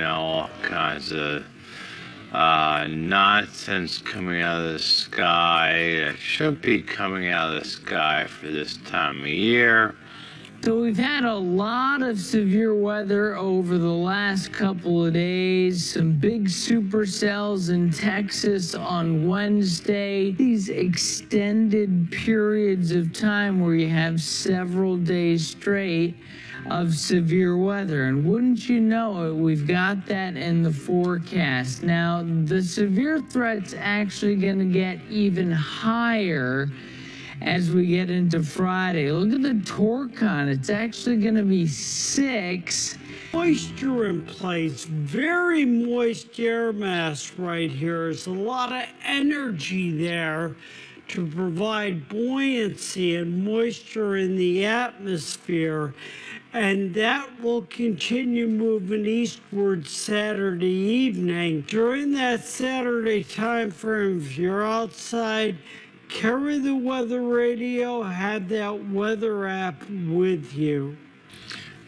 all kinds of nonsense coming out of the sky that shouldn't be coming out of the sky for this time of year. So we've had a lot of severe weather over the last couple of days. Some big supercells in Texas on Wednesday. These extended periods of time where you have several days straight of severe weather. And wouldn't you know it, we've got that in the forecast. Now, the severe threat's actually going to get even higher as we get into Friday. Look at the Torcon. It's actually going to be 6. Moisture in place, very moist air mass right here. There's a lot of energy there to provide buoyancy and moisture in the atmosphere. And that will continue moving eastward Saturday evening. During that Saturday time frame, if you're outside, carry the weather radio, have that weather app with you.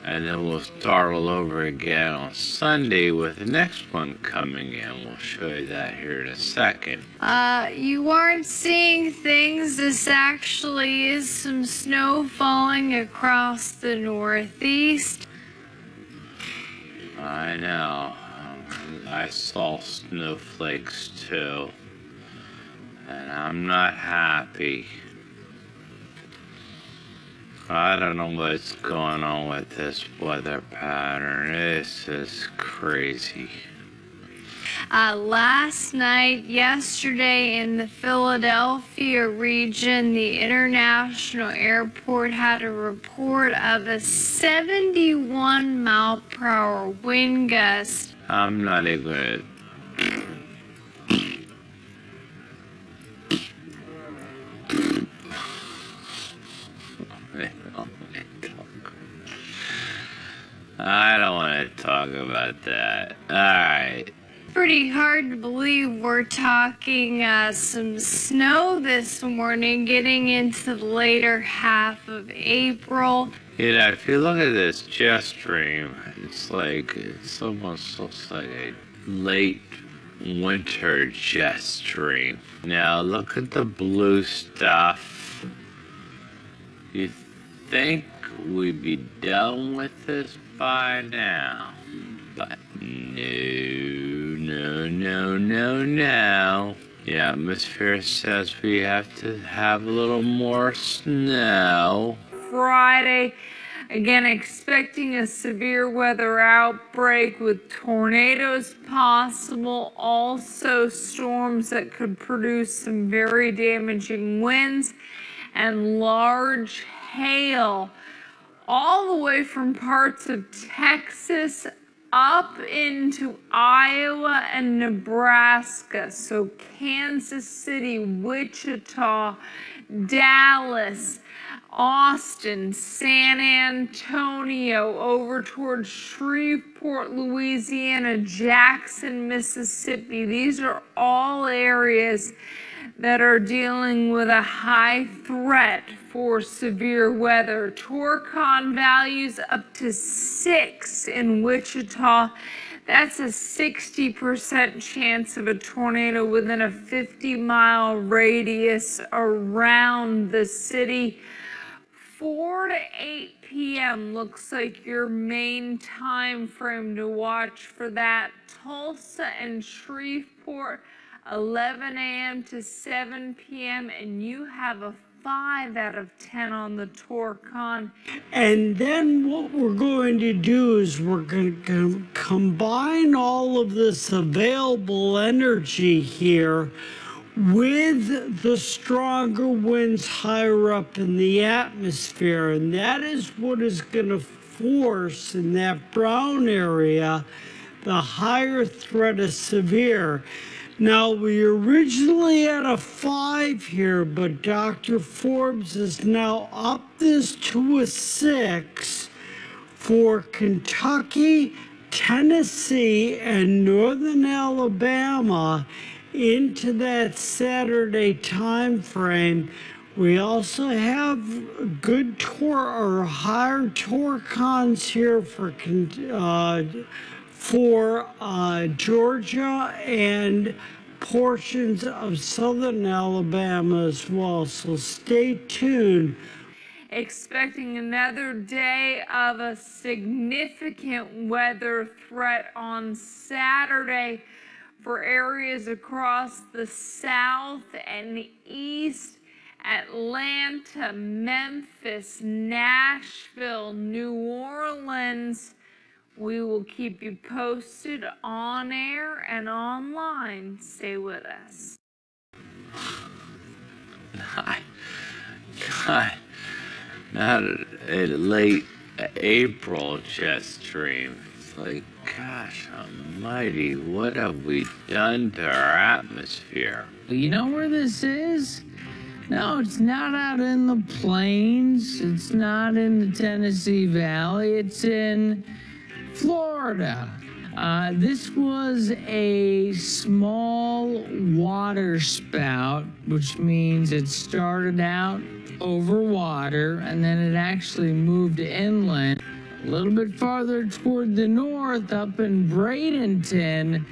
And then we'll start all over again on Sunday with the next one coming in. We'll show you that here in a second. You aren't seeing things. This actually is some snow falling across the Northeast. I know. I saw snowflakes too. And I'm not happy. I don't know what's going on with this weather pattern. This is crazy. Last night, yesterday in the Philadelphia region, the international airport had a report of a 71 mile per hour wind gust. I'm not even I don't want to talk about that. Alright. Pretty hard to believe we're talking some snow this morning, getting into the later half of April. If you look at this jet stream, it's almost looks like a late winter jet stream. Now look at the blue stuff. You think we'd be done with this by now, but no. The atmosphere says we have to have a little more snow. Friday, again expecting a severe weather outbreak with tornadoes possible, also storms that could produce some very damaging winds and large hail all the way from parts of Texas up into Iowa and Nebraska. So Kansas City, Wichita, Dallas, Austin, San Antonio, over towards Shreveport, Louisiana, Jackson, Mississippi. These are all areas that are dealing with a high threat for severe weather. Torcon values up to 6 in Wichita. That's a 60% chance of a tornado within a 50-mile radius around the city. 4 to 8 p.m. looks like your main time frame to watch for that. Tulsa and Shreveport, 11 a.m. to 7 p.m. and you have a 5 out of 10 on the Torcon. And then what we're going to do is we're going to combine all of this available energy here with the stronger winds higher up in the atmosphere. And that is what is going to force in that brown area the higher threat of severe. Now, we originally had a 5 here, but Dr. Forbes has now upped this to a 6 for Kentucky, Tennessee, and northern Alabama into that Saturday time frame. We also have good higher torcons here for Georgia and portions of southern Alabama as well. So stay tuned. Expecting another day of a significant weather threat on Saturday for areas across the south and east, Atlanta, Memphis, Nashville, New Orleans. We will keep you posted on air and online. Stay with us. God, not a late April jet stream. It's like, gosh almighty, what have we done to our atmosphere? You know where this is? No, it's not out in the plains. It's not in the Tennessee Valley. It's in Florida. This was a small water spout, which means it started out over water and then it actually moved inland. A little bit farther toward the north, up in Bradenton,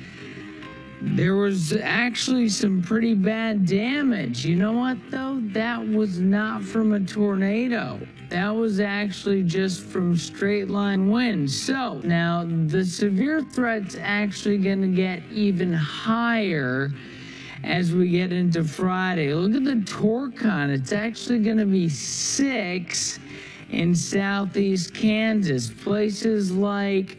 there was actually some pretty bad damage. You know what, though? That was not from a tornado. That was actually just from straight line winds. So now the severe threat's actually going to get even higher as we get into Friday. Look at the Torcon. It's actually going to be 6 in southeast Kansas. Places like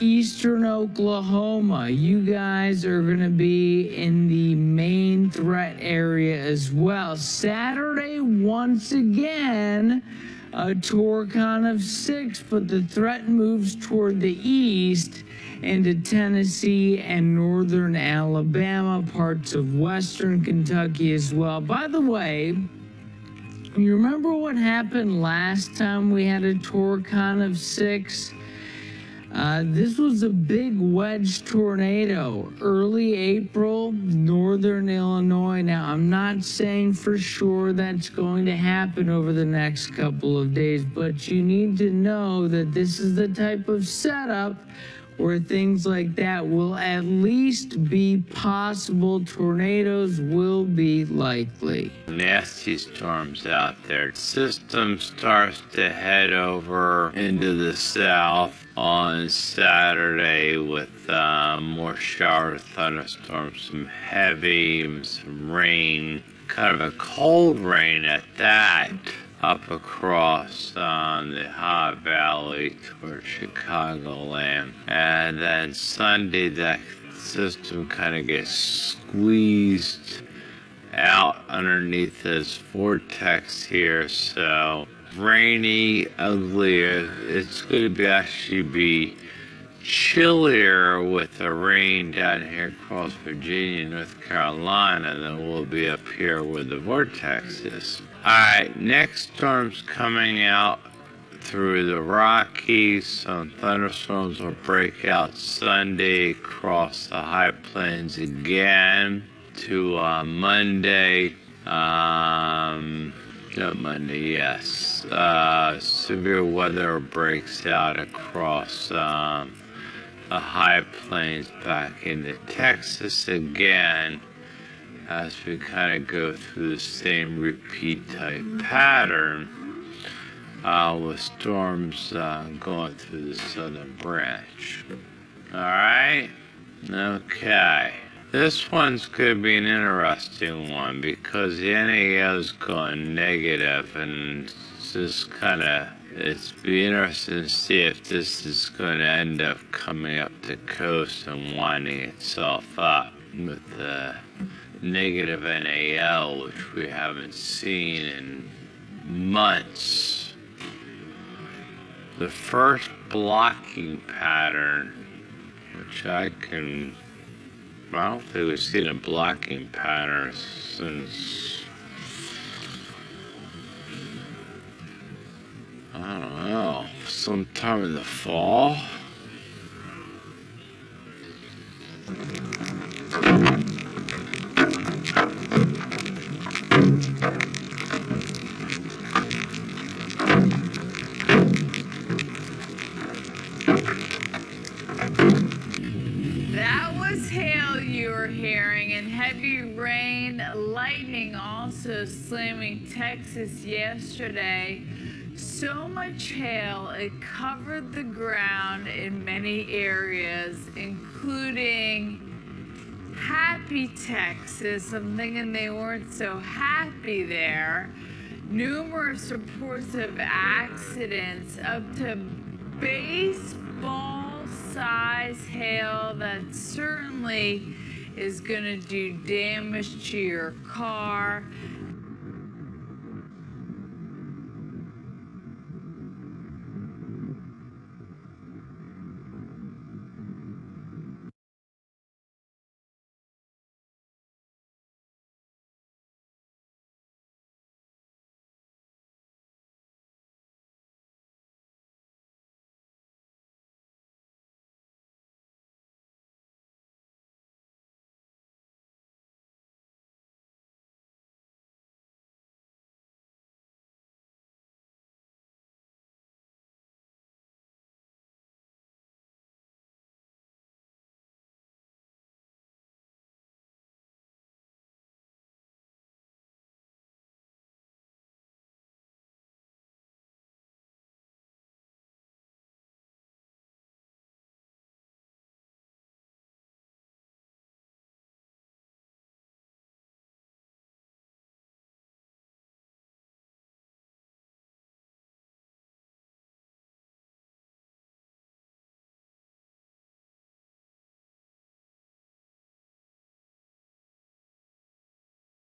eastern Oklahoma, you guys are going to be in the main threat area as well. Saturday, once again, a Torcon of 6, but the threat moves toward the east into Tennessee and northern Alabama, parts of western Kentucky as well. By the way, you remember what happened last time we had a Torcon of 6? This was a big wedge tornado, early April, northern Illinois. Now, I'm not saying for sure that's going to happen over the next couple of days, but you need to know that this is the type of setup where things like that will at least be possible. Tornadoes will be likely. Nasty storms out there. System starts to head over into the south on Saturday with more shower thunderstorms, some heavy, some rain, kind of a cold rain at that, up across the Ohio Valley toward Chicagoland. And then Sunday, that system kind of gets squeezed out underneath this vortex here, so rainy, ugly. It's going to be actually be chillier with the rain down here across Virginia, North Carolina than it will be up here where the vortex is. Alright, next storm's coming out through the Rockies. Some thunderstorms will break out Sunday across the high plains again to Monday. Monday, yes. Severe weather breaks out across the high plains back into Texas again as we kind of go through the same repeat type pattern with storms going through the southern branch. Alright? Okay. This one's going to be an interesting one because the NAO is going negative, and it's just kind of, it's be interesting to see if this is going to end up coming up the coast and winding itself up with the negative NAL, which we haven't seen in months. The first blocking pattern, which I don't think we've seen a blocking pattern since, I don't know, sometime in the fall. you were hearing, and heavy rain, lightning also slamming Texas yesterday. So much hail, it covered the ground in many areas, including Happy, Texas. I'm thinking they weren't so happy there. Numerous reports of accidents, up to baseball-size hail that certainly is going to do damage to your car.